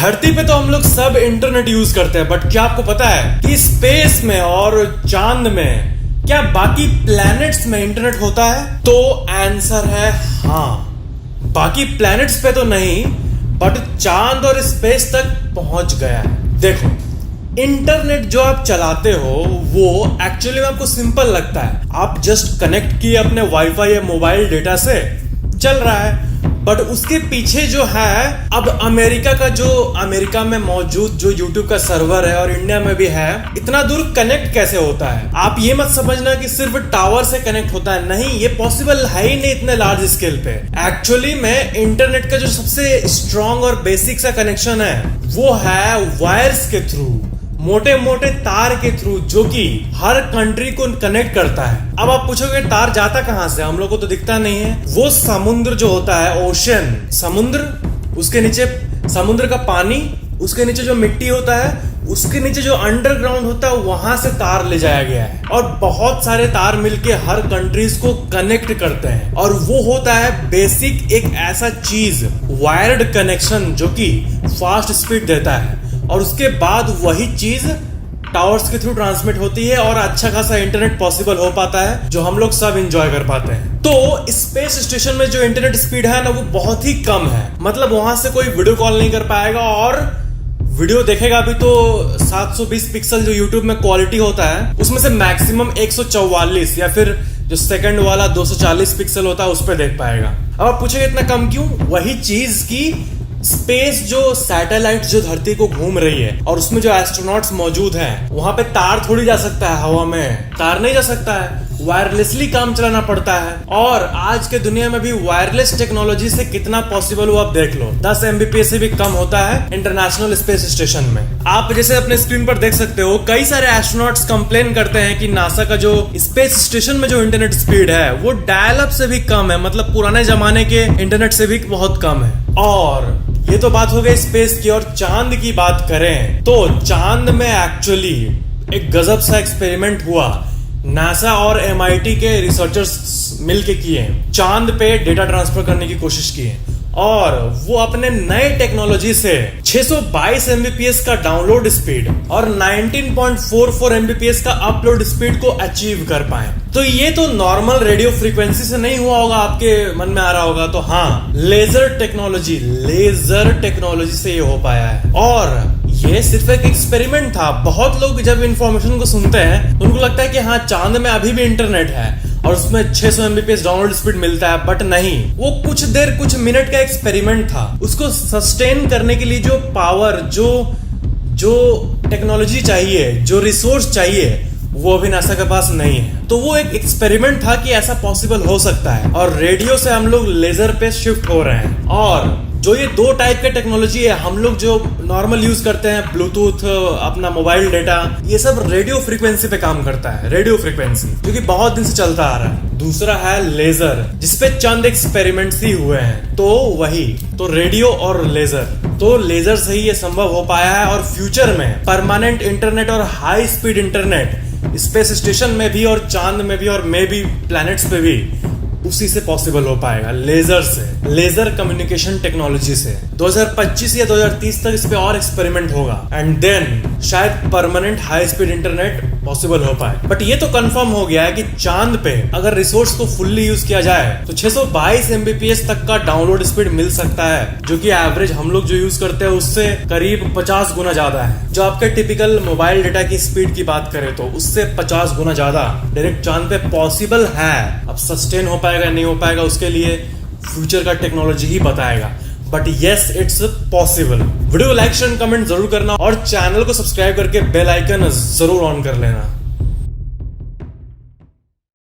धरती पे तो हम लोग सब इंटरनेट यूज करते हैं, बट क्या आपको पता है कि स्पेस में और चांद में क्या बाकी प्लैनेट्स में इंटरनेट होता है? तो आंसर है हाँ। बाकी प्लैनेट्स पे तो नहीं, बट चांद और स्पेस तक पहुंच गया है। देखो, इंटरनेट जो आप चलाते हो वो एक्चुअली में आपको सिंपल लगता है। आप जस्ट कनेक्ट किए अपने वाईफाई या मोबाइल डेटा से, चल रहा है। बट उसके पीछे जो है, अब अमेरिका में मौजूद जो यूट्यूब का सर्वर है और इंडिया में भी है, इतना दूर कनेक्ट कैसे होता है? आप ये मत समझना कि सिर्फ टावर से कनेक्ट होता है, नहीं, ये पॉसिबल है ही नहीं इतने लार्ज स्केल पे। एक्चुअली में इंटरनेट का जो सबसे स्ट्रॉन्ग और बेसिक सा कनेक्शन है वो है वायर्स के थ्रू, मोटे मोटे तार के थ्रू, जो कि हर कंट्री को कनेक्ट करता है। अब आप पूछोगे तार जाता कहां से? हम लोग को तो दिखता नहीं है। वो समुद्र जो होता है, ओशन, समुद्र, उसके नीचे समुद्र का पानी, उसके नीचे जो मिट्टी होता है, उसके नीचे जो अंडरग्राउंड होता है, वहां से तार ले जाया गया है। और बहुत सारे तार मिलके हर कंट्रीज को कनेक्ट करते हैं। और वो होता है बेसिक एक ऐसा चीज, वायर्ड कनेक्शन, जो कि फास्ट स्पीड देता है। और उसके बाद वही चीज टावर्स के थ्रू ट्रांसमिट होती है और अच्छा खासा इंटरनेट पॉसिबल हो पाता है, जो हम लोग सब एंजॉय कर पाते हैं। तो स्पेस स्टेशन में जो इंटरनेट स्पीड है ना, वो बहुत ही कम है। मतलब वहां से कोई वीडियो कॉल नहीं कर पाएगा, और वीडियो देखेगा भी तो 720 पिक्सल जो यूट्यूब में क्वालिटी होता है, उसमें से मैक्सिमम 144 या फिर जो सेकंड वाला 240 पिक्सल होता है उस पर देख पाएगा। अब आप पूछेंगे इतना कम क्यों? वही चीज की स्पेस, जो सैटेलाइट जो धरती को घूम रही है और उसमें जो एस्ट्रोनॉट्स मौजूद हैं, वहां पे तार थोड़ी जा सकता है, हवा में तार नहीं जा सकता है, वायरलेसली काम चलाना पड़ता है। और आज के दुनिया में भी वायरलेस टेक्नोलॉजी से कितना पॉसिबल हो आप देख लो। 10 Mbps से भी कम होता है इंटरनेशनल स्पेस स्टेशन में। आप जैसे अपने स्क्रीन पर देख सकते हो, कई सारे एस्ट्रोनॉट्स कंप्लेन करते हैं कि नासा का जो स्पेस स्टेशन में जो इंटरनेट स्पीड है वो डायल अप से भी कम है, मतलब पुराने जमाने के इंटरनेट से भी बहुत कम है। और ये तो बात हो गई स्पेस की। और चांद की बात करें तो चांद में एक्चुअली एक गजब सा एक्सपेरिमेंट हुआ। नासा और MIT के रिसर्चर्स मिलके किए, चांद पे डेटा ट्रांसफर करने की कोशिश की है। और वो अपने नए टेक्नोलॉजी से 622 Mbps का डाउनलोड स्पीड और 19.44 Mbps का अपलोड स्पीड को अचीव कर पाए। तो ये तो नॉर्मल रेडियो फ्रीक्वेंसी से नहीं हुआ होगा, आपके मन में आ रहा होगा। तो हाँ, लेजर टेक्नोलॉजी से ये हो पाया है। और ये सिर्फ एक एक्सपेरिमेंट था। बहुत लोग जब इंफॉर्मेशन को सुनते हैं तो उनको लगता है कि हाँ, चांद में अभी भी इंटरनेट है और उसमें 600 Mbps डाउनलोड स्पीड मिलता है, बट नहीं, वो कुछ मिनट का एक्सपेरिमेंट था। उसको सस्टेन करने के लिए जो पावर, जो टेक्नोलॉजी चाहिए, जो रिसोर्स चाहिए, वो अभी नासा के पास नहीं है। तो वो एक एक्सपेरिमेंट था कि ऐसा पॉसिबल हो सकता है। और रेडियो से हम लोग लेजर पे शिफ्ट हो रहे हैं। और जो ये दो टाइप के टेक्नोलॉजी है, हम लोग जो नॉर्मल यूज करते हैं, ब्लूटूथ, अपना मोबाइल डेटा, ये सब रेडियो फ्रीक्वेंसी पे काम करता है। रेडियो फ्रीक्वेंसी जो कि बहुत दिन से चलता आ रहा है। दूसरा है लेजर, जिसपे चंद एक्सपेरिमेंट्स ही हुए हैं। तो वही तो रेडियो और लेजर, तो लेजर से ही ये संभव हो पाया है। और फ्यूचर में परमानेंट इंटरनेट और high speed internet space station में भी और चांद में भी और मे भी प्लैनेट्स पे भी उसी से पॉसिबल हो पाएगा, लेजर से, लेजर कम्युनिकेशन टेक्नोलॉजी से। 2025 या 2030 तक इस पे और एक्सपेरिमेंट होगा, एंड देन शायद permanent high speed internet possible हो पाए। बट ये तो कंफर्म हो गया है कि चांद पे अगर रिसोर्स को फुल्ली यूज किया जाए तो 622 Mbps तक का डाउनलोड स्पीड मिल सकता है, जो कि एवरेज हम लोग जो यूज करते हैं उससे करीब 50 गुना ज्यादा है। जो आपके टिपिकल मोबाइल डेटा की स्पीड की बात करें तो उससे 50 गुना ज्यादा डायरेक्ट चांद पे पॉसिबल है। अब सस्टेन हो पाएगा नहीं हो पाएगा उसके लिए फ्यूचर का टेक्नोलॉजी ही बताएगा, but yes, it's possible. Video को लाइक, शेयर, कमेंट जरूर करना और चैनल को सब्सक्राइब करके बेल आइकन जरूर ऑन कर लेना।